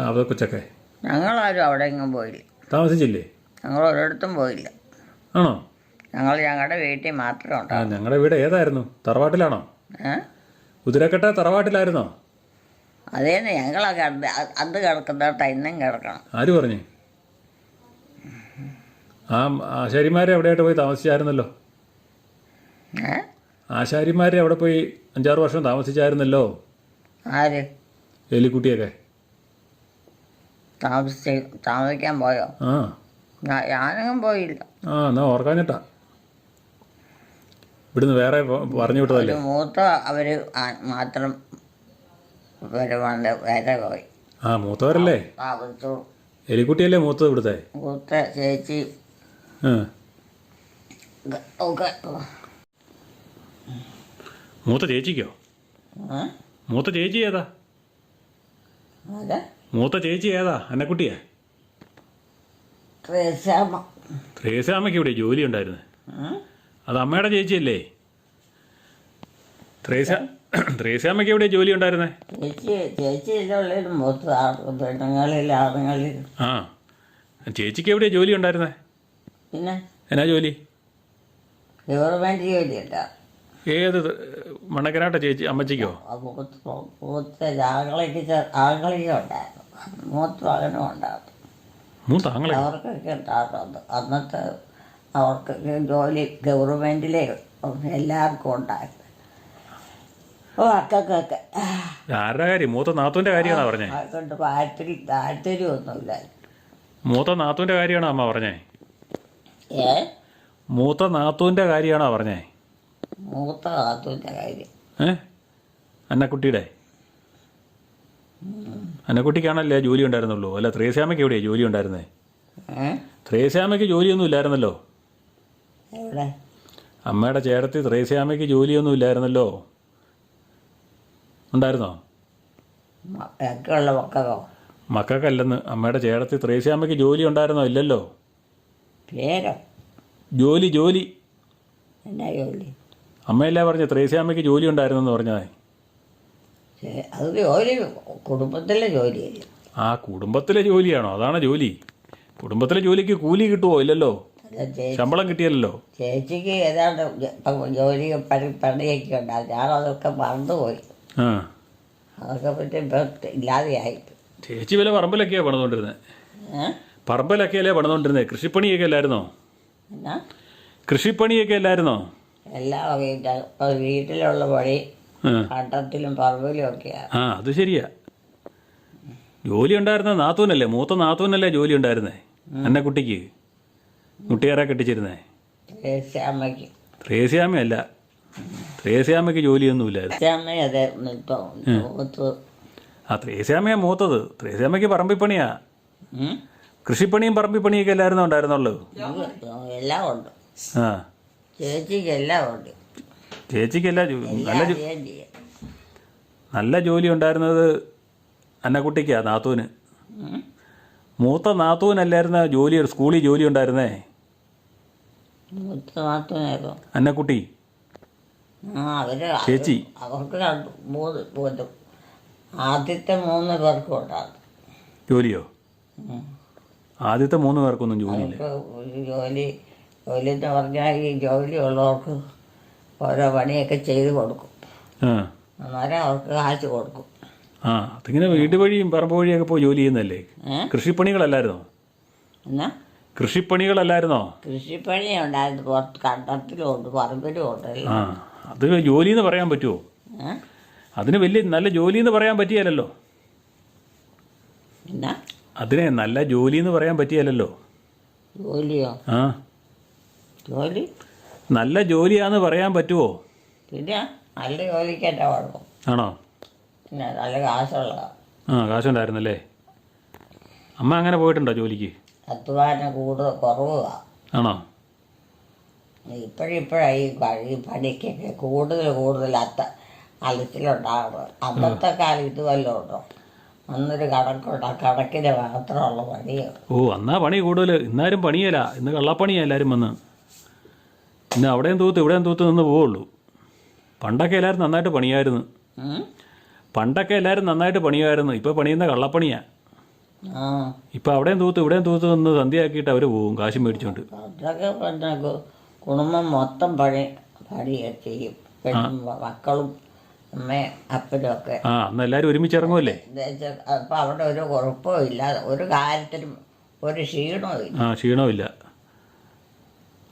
അവ കൊച്ചൊക്കെ ഞങ്ങളാരും അവിടെ എങ്ങും പോയില്ല. താമസിച്ചില്ലേ? ഞങ്ങൾ ഒരിടത്തും പോയില്ല. ആണോ? ഞങ്ങൾ ഞങ്ങളുടെ വീട്ടിൽ മാത്രമേ ആ ഉണ്ടാവും. ഞങ്ങളുടെ വീട് ഏതായിരുന്നു? തറവാട്ടിലാണോ? കുതിരക്കട്ട തറവാട്ടിലായിരുന്നോ? അതേന്ന് ഞങ്ങളൊക്കെ അന്ന് കിടക്കുന്നിടത്ത് ഇന്നും കിടക്കണം. ആര് പറഞ്ഞു? ആ ആശാരിമാരെ എവിടെയായിട്ട് പോയി താമസിച്ചായിരുന്നല്ലോ. ആശാരിമാരെ അവിടെ പോയി 5-6 വർഷം താമസിച്ചായിരുന്നല്ലോ. ആര്? എലിക്കുട്ടിയൊക്കെ താമസിക്കാൻ പോയോ? ആ ഞാനങ്ങും പോയില്ല. ആ എന്നാ ഓർക്കാഞ്ഞിട്ടാ. ഇവിടുന്ന് വേറെ പറഞ്ഞു വിട്ടതല്ലേ. മൂത്ത അവര് മാത്രം വേറെ പോയി. ആ മൂത്തവരല്ലേ? താമസിച്ചു. എലിക്കുട്ടിയല്ലേ മൂത്തത് ഇവിടുത്തെ? മൂത്ത ചേച്ചി ഒക്കെ. മൂത്ത ചേച്ചിക്കോ? മൂത്ത ചേച്ചി ഏതാ? അതെ, മൂത്ത ചേച്ചി ഏതാ? അന്നക്കുട്ടിയാ? ത്രേസ്യാമ്മ. ത്രേസ്യാമ്മയ്ക്ക് ഇവിടെ ജോലി ഉണ്ടായിരുന്നു. അത് അമ്മയുടെ ചേച്ചിയല്ലേ? ത്രേസ്യാമ്മയ്ക്ക് എവിടെ ജോലി ഉണ്ടായിരുന്നേ? ചേച്ചിയിലുള്ളിൽ മൂത്ത പെണ്ണുങ്ങളിൽ ആണുങ്ങളിൽ. ആ ചേച്ചിക്ക് എവിടെയാ ജോലി ഉണ്ടായിരുന്നേ? പിന്നെ എന്നാ ജോലി? ഗവൺമെൻറ് ജോലിയല്ല. ഏത് മണക്കനാട്ട ചേച്ചി അമ്മച്ചിക്കോ? മൂത്ത ആങ്ങളിക്കും ഉണ്ടായിരുന്നു, മൂത്ത മകനും ഉണ്ടായിരുന്നു. മൂത്ത ആങ്ങളെ? അവർക്കൊക്കെ ഉണ്ടായിരുന്നു അന്നത്തെ. അവർക്ക് ജോലി ഗവൺമെൻറ്റിലെ എല്ലാവർക്കും ഉണ്ടായിരുന്നു. ഓ അക്കൊക്കെ ആരുടെ കാര്യം? മൂത്ത നാത്തൂൻ്റെ കാര്യമാണോ പറഞ്ഞേ? കൊണ്ട് താല്പര്യമൊന്നുമില്ല. മൂത്ത നാത്തൂൻ്റെ കാര്യമാണോ അമ്മ പറഞ്ഞേ? മൂത്ത നാത്തൂൻ്റെ കാര്യമാണോ പറഞ്ഞേ? മൂത്ത നാത്തൂൻ്റെ കാര്യം. അന്നക്കുട്ടിയുടെ? അന്നക്കുട്ടിക്കാണല്ലേ ജോലി ഉണ്ടായിരുന്നുള്ളൂ. അല്ല ത്രേസ്യാമ്മയ്ക്ക് എവിടെയാണ് ജോലി ഉണ്ടായിരുന്നേ? ത്രേസ്യാമ്മയ്ക്ക് ജോലിയൊന്നും ഇല്ലായിരുന്നല്ലോ. എവിടെ? അമ്മയുടെ ചേട്ടത്തി ത്രേസ്യാമ്മയ്ക്ക് ജോലിയൊന്നും ഇല്ലായിരുന്നല്ലോ. ഉണ്ടായിരുന്നോ? ഒക്കെയുള്ള മക്കൾക്കോ? മക്കൾക്കല്ലെന്ന്. അമ്മയുടെ ചേട്ടത്തി ത്രേസ്യാമ്മയ്ക്ക് ജോലി ഉണ്ടായിരുന്നോ? ഇല്ലല്ലോ. പേരോ? ജോലി ജോലി. എന്നാ ജോലി? അമ്മയല്ലേ പറഞ്ഞ ത്രേസ്യാമ്മയ്ക്ക് ജോലി ഉണ്ടായിരുന്നെന്ന് പറഞ്ഞതേ. അത് ജോലി കുടുംബത്തിലെ ജോലിയല്ലേ. ആ കുടുംബത്തിലെ ജോലിയാണോ? അതാണ് ജോലി. കുടുംബത്തിലെ ജോലിക്ക് കൂലി കിട്ടുമോ? ഇല്ലല്ലോ. ശമ്പളം കിട്ടിയല്ലോ. ചേച്ചിക്ക് ഏതാണ്ട് ജോലി പണിയൊക്കെ ഉണ്ടാകും. ഞാനതൊക്കെ മറന്നുപോയി. അതൊക്കെ പറ്റി ഇപ്പം ഇല്ലാതെയായി. ചേച്ചി വല്ല പറമ്പിലൊക്കെയാണ് പണിതുകൊണ്ടിരുന്നത്? പറമ്പിലൊക്കെയല്ലേ പണിതുകൊണ്ടിരുന്നത്? കൃഷിപ്പണിയൊക്കെ അല്ലായിരുന്നോ? എന്നാ കൃഷിപ്പണിയൊക്കെ അല്ലായിരുന്നോ? എല്ലാ വീട്ടിലുള്ള പണി കണ്ടത്തിലും പറമ്പിലും ഒക്കെയാണ്. ആ അത് ശരിയാ. ജോലി ഉണ്ടായിരുന്ന നാത്തൂനല്ലേ? മൂത്ത നാത്തൂനല്ലേ ജോലി ഉണ്ടായിരുന്നേ അന്നക്കുട്ടിക്ക്? മുട്ടിയാറെ കെട്ടിച്ചിരുന്നേ? ത്രേസ്യാമ്മയ്ക്ക്. ത്രേസ്യാമ്മയല്ല. ത്രേസ്യാമ്മയ്ക്ക് ജോലിയൊന്നുമില്ലായിരുന്നു. അതെ. ആ ത്രേസ്യാമ്മയാ മൂത്തത്. ത്രേസ്യാമ്മയ്ക്ക് പറമ്പിപ്പണിയാ. കൃഷിപ്പണിയും പറമ്പിപ്പണിയൊക്കെ എല്ലായിരുന്നോ ഉണ്ടായിരുന്നുള്ളൂ? എല്ലാം ഉണ്ട്. ആ ചേച്ചിക്ക് എല്ലാം ഉണ്ട്. ചേച്ചിക്കല്ല നല്ല ജോലി ഉണ്ടായിരുന്നത് അന്നക്കുട്ടിക്കാ, നാത്തൂന്. മൂത്ത നാത്തൂനല്ലായിരുന്ന ജോലി, സ്കൂളിൽ ജോലി ഉണ്ടായിരുന്നേ മൂത്ത നാത്തൂനായിരുന്നു അന്നക്കുട്ടി. ചേച്ചി അവർക്ക് ആദ്യത്തെ 3 പേർക്കും ഉണ്ടാകും ജോലിയോ? ആദ്യത്തെ 3 പേർക്കൊന്നും ജോലിയില്ല. ജോലി എന്ന് പറഞ്ഞാൽ ഈ ജോലി ഉള്ളവർക്ക് ഓരോ പണിയൊക്കെ ചെയ്ത് കൊടുക്കും. അന്നേരം അവർക്ക് കാശ് കൊടുക്കും. ആ അതിങ്ങനെ വീട് വഴിയും പറമ്പ് വഴിയൊക്കെ പോയി ജോലി ചെയ്യുന്നല്ലേ? കൃഷിപ്പണികളല്ലായിരുന്നോ? എന്നാ കൃഷിപ്പണികളല്ലായിരുന്നോ? കൃഷിപ്പണി ഉണ്ടായിരുന്നു. പുറത്ത് കണ്ടത്തിലും ഉണ്ട്, പറമ്പിലും ഉണ്ട്. ആ അത് ജോലി എന്ന് പറയാൻ പറ്റുമോ? അതിന് വലിയ നല്ല ജോലി എന്ന് പറയാൻ പറ്റിയല്ലോ. എന്നാ അതിനെ നല്ല ജോലി എന്ന് പറയാൻ പറ്റിയല്ലോ. ജോലിയോ? ആ ജോലി നല്ല ജോലിയാന്ന് പറയാൻ പറ്റുമോ? പിന്നെ നല്ല ജോലിക്കല്ല കുഴപ്പം. ആണോ? പിന്നെ നല്ല കാശുള്ളതാണ്. ആ കാശുണ്ടായിരുന്നല്ലേ. അമ്മ അങ്ങനെ പോയിട്ടുണ്ടോ ജോലിക്ക്? അധ്വാനം കുറവാണ്. ആണോ? ഇപ്പോഴായി ഈ പണിക്കൊക്കെ കൂടുതൽ അലച്ചിലുണ്ടാകുന്നത്. അന്നത്തെ കാലം ഇത് വല്ലതും ഉണ്ടോ? അന്നൊരു കണക്കിന് മാത്രമുള്ള പണിയാണ്. ഓ അന്നാ പണി കൂടുതൽ. ഇന്നാരും പണിയല്ല. ഇന്ന് കള്ളപ്പണിയാണ് എല്ലാവരും വന്ന്. ഇന്ന് അവിടെയും തൂത്ത് ഇവിടെയും തൂത്ത് നിന്ന് പോവുള്ളൂ. പണ്ടൊക്കെ എല്ലാവരും നന്നായിട്ട് പണിയായിരുന്നു. പണ്ടൊക്കെ എല്ലാവരും നന്നായിട്ട് പണിയുമായിരുന്നു. ഇപ്പോൾ പണിയുന്ന കള്ളപ്പണിയാ. ആ ഇപ്പം അവിടെയും തൂത്ത് ഇവിടെയും തൂത്ത് നിന്ന് സന്ധ്യയാക്കിയിട്ട് അവർ പോവും കാശും മേടിച്ചുകൊണ്ട്. അതൊക്കെ പിന്നെ കുടുംബം മൊത്തം പണിയൊക്കെ ചെയ്യും. മക്കളും അമ്മയും അപ്പനും ഒക്കെ. ആ അന്ന് എല്ലാവരും ഒരുമിച്ചിറങ്ങുമല്ലേ. അപ്പം അവിടെ ഒരു കുഴപ്പവും ഇല്ല, ഒരു കാര്യത്തിനും ഒരു ക്ഷീണവും ഇല്ല. ആ ക്ഷീണമില്ല.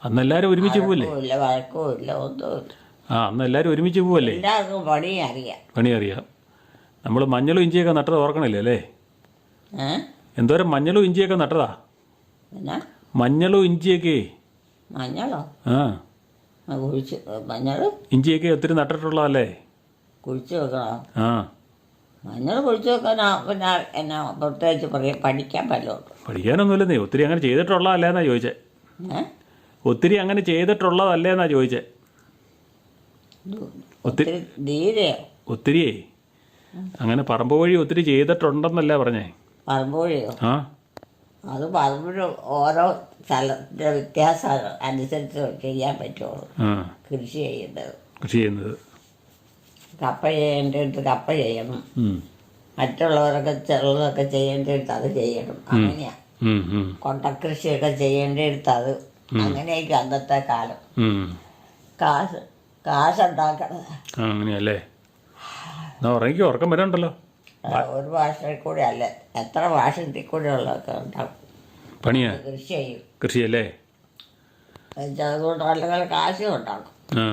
അന്ന് എല്ലാവരും ഒരുമിച്ച് പോവല്ലേ. ഇല്ല വഴക്കവും ഇല്ല, ഒന്നുമില്ല. ആ അന്ന് എല്ലാവരും ഒരുമിച്ച് പോവല്ലേ. എല്ലാവർക്കും പണി അറിയാം. പണി അറിയാം. നമ്മൾ മഞ്ഞളും ഇഞ്ചിയൊക്കെ നട്ടത് ഓർക്കണില്ലേ അല്ലേ? എന്തോരം മഞ്ഞളും ഇഞ്ചിയൊക്കെ നട്ടതാ. പിന്നെ മഞ്ഞളും ഇഞ്ചിയൊക്കെ. മഞ്ഞളോ? ആ കുഴിച്ച് മഞ്ഞൾ ഇഞ്ചിയൊക്കെ ഒത്തിരി നട്ടിട്ടുള്ളതല്ലേ. കുഴിച്ച് വെക്കണോ? ആ മഞ്ഞൾ കുഴിച്ച് വെക്കാൻ പിന്നെ എന്നാ പ്രത്യേകിച്ച് പഠിക്കാൻ പറ്റുള്ളൂ. പഠിക്കാനൊന്നുമില്ലെന്നേ. ഒത്തിരി അങ്ങനെ ചെയ്തിട്ടുള്ളതല്ലേന്നാ ചോദിച്ചേ. ഒത്തിരി അങ്ങനെ ചെയ്തിട്ടുള്ളതല്ലേന്നാ ചോദിച്ചേ. ഒത്തിരി ധീരയോ? ഒത്തിരിയേ അങ്ങനെ പറമ്പ് വഴി ഒത്തിരി ചെയ്തിട്ടുണ്ടെന്നല്ലേ പറഞ്ഞേ. പറമ്പ് വഴിയോ? ആ അത് പറമ്പിൽ ഓരോ സ്ഥലത്തിൻ്റെ വ്യത്യാസം അനുസരിച്ച് ചെയ്യാൻ പറ്റുള്ളൂ. ആ കൃഷി ചെയ്യുന്നത്. കൃഷി ചെയ്യുന്നത് കപ്പ ചെയ്യേണ്ടടുത്ത് കപ്പ ചെയ്യണം, മറ്റുള്ളവരൊക്കെ ചെറുതൊക്കെ ചെയ്യേണ്ടടുത്ത് അത് ചെയ്യണം. അങ്ങനെയാ. കൊണ്ടക്കൃഷിയൊക്കെ ചെയ്യേണ്ടടുത്ത് അത്. അങ്ങനെയൊക്കെ അന്നത്തെ കാലം. കാശുണ്ടാക്കണം. അങ്ങനെയല്ലേ. എന്നാ ഉറങ്ങിക്കോ, ഉറക്കം വരാണ്ടല്ലോ. ഒരു ഭാഷയിൽ കൂടെ അല്ല, എത്ര ഭാഷത്തിൽ കൂടെ ഉള്ളതൊക്കെ ഉണ്ടാവും. പണിയാ കൃഷി ചെയ്യും. കൃഷിയല്ലേ. അതുകൊണ്ട് അല്ലെങ്കിൽ കാശും ഉണ്ടാക്കും. ആ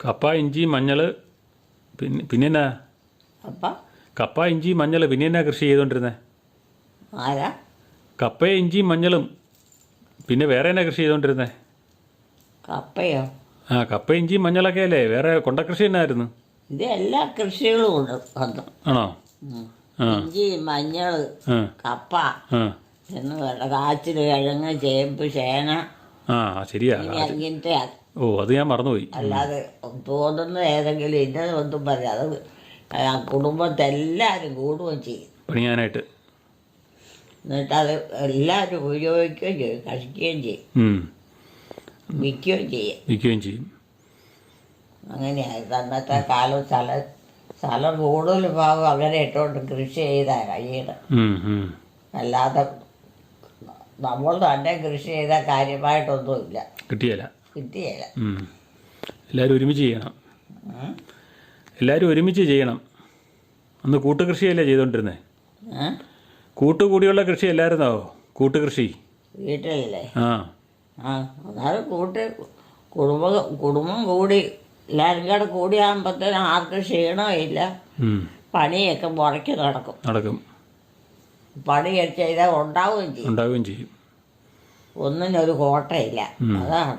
കപ്പ ഇഞ്ചി മഞ്ഞൾ പിന്നെന്നാ. കപ്പ ഇഞ്ചി മഞ്ഞൾ പിന്നെന്നാ കൃഷി ചെയ്തോണ്ടിരുന്നേ? ആരാ? കപ്പയും ഇഞ്ചിയും മഞ്ഞളും. പിന്നെ വേറെ എന്നാ കൃഷി ചെയ്തോണ്ടിരുന്നേ? കപ്പയോ? ആ കപ്പ ഇഞ്ചിയും മഞ്ഞളൊക്കെ അല്ലേ. വേറെ കൊണ്ടക്കൃഷി എന്നായിരുന്നു? ഇത് എല്ലാ കൃഷികളും ഉണ്ട്. ആണോ? ഇഞ്ചി, മഞ്ഞൾ, കപ്പ എന്ന് വേണ്ട, കാച്ചിൽ, കിഴങ്ങ്, ചേമ്പ്, ചേന. ആ ശരിയാ. ഇങ്ങനത്തെ. ഓ അത് ഞാൻ മറന്നുപോയി. അല്ലാതെ തോന്നുന്ന ഏതെങ്കിലും ഇന്നതൊന്നും പറയാം. അത് കുടുംബത്തെ എല്ലാവരും കൂടുകയും ചെയ്യും പണിയാനായിട്ട്. എന്നിട്ടത് എല്ലാവരും ഉപയോഗിക്കുകയും ചെയ്യും, കഴിക്കുകയും ചെയ്യും, വിൽക്കുകയും ചെയ്യും. അങ്ങനെയായിരുന്നു അന്നത്തെ കാലം. സ്ഥലം കൂടുതൽ ഭാഗം അങ്ങനെ ഇട്ടുകൊണ്ട് കൃഷി ചെയ്താ കഴിയണം. അല്ലാതെ നമ്മൾ തന്നെ കൃഷി ചെയ്താൽ കാര്യമായിട്ടൊന്നുമില്ല. കിട്ടിയല്ല. എല്ലാവരും ഒരുമിച്ച് ചെയ്യണം. അന്ന് കൂട്ടുകൃഷിയല്ലേ ചെയ്തോണ്ടിരുന്നേ? കൂട്ടുകൂടിയുള്ള കൃഷി അല്ലായിരുന്നോ? കൂട്ടുകൃഷി വീട്ടിലല്ലേ? ആ അതാണ് കുടുംബം കൂടി എല്ലാവരും കൂടെ കൂടിയാകുമ്പോഴത്തേനും ആർക്കും ക്ഷീണമില്ല. പണിയൊക്കെ മുറയ്ക്ക് നടക്കും. പണി ചെയ്താൽ ഉണ്ടാവുകയും ചെയ്യും. ഒന്നിനൊരു കോട്ടയില്ല. അതാണ്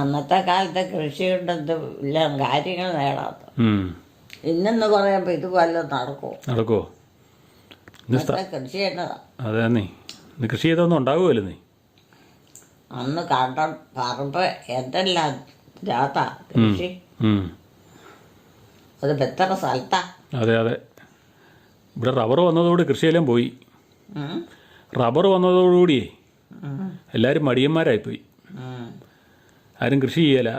അന്നത്തെ കാലത്തെ കൃഷി കൊണ്ടെന്ത് ഇല്ല കാര്യങ്ങൾ നേടാത്ത. ഇന്നെന്ന് പറയുമ്പോൾ ഇത് വല്ലതും നടക്കുമോ? കൃഷി എന്നതാ. അതെ നീ കൃഷി ചെയ്തൊന്നും ഉണ്ടാവുമല്ലോ നീ. അന്ന് കണ്ട പറമ്പ് എന്തെല്ലാം രാത്താ കൃഷി. അത് എത്ര സ്ഥലത്താ. അതെ ഇവിടെ റബ്ബർ വന്നതോടുകൂടി കൃഷിയെല്ലാം പോയി. റബ്ബർ വന്നതോടുകൂടി എല്ലാവരും മടിയന്മാരായിപ്പോയി. ആരും കൃഷി ചെയ്യല.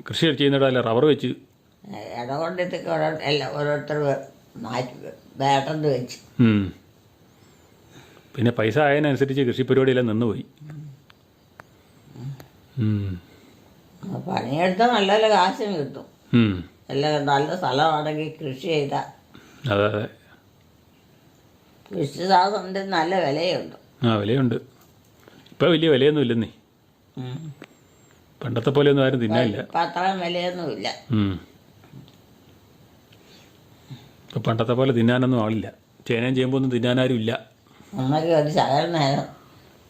കൃഷി ചെയ്യുന്നിടല്ല റബ്ബർ വെച്ച് ഇടകൊണ്ടൊക്കെ ഓരോരുത്തർ വേട്ടെന്ന് വെച്ച്. പിന്നെ പൈസ ആയതിനനുസരിച്ച് കൃഷി പരിപാടിയെല്ലാം നിന്നുപോയി. പണിയെടുത്താൽ നല്ല നല്ല കാശും കിട്ടും. എല്ലാം നല്ല സ്ഥലമാണെങ്കിൽ കൃഷി ചെയ്താൽ. അതെ കൃഷി സാധനത്തിന് നല്ല വിലയുണ്ട്. വിലയുണ്ട്. ഇപ്പം വലിയ വിലയൊന്നും ഇല്ലെന്നേ. പണ്ടത്തെ പോലെയൊന്നും ആരും തിന്നാനില്ല. ഇപ്പം അത്രയും വിലയൊന്നുമില്ല. ഇപ്പം പണ്ടത്തെ പോലെ തിന്നാനൊന്നും ആളില്ല. ചേനയും ചെയ്യുമ്പോൾ ഒന്നും തിന്നാനാരും ഇല്ല. അന്നൊക്കെ ഒരു ശകലം നേരം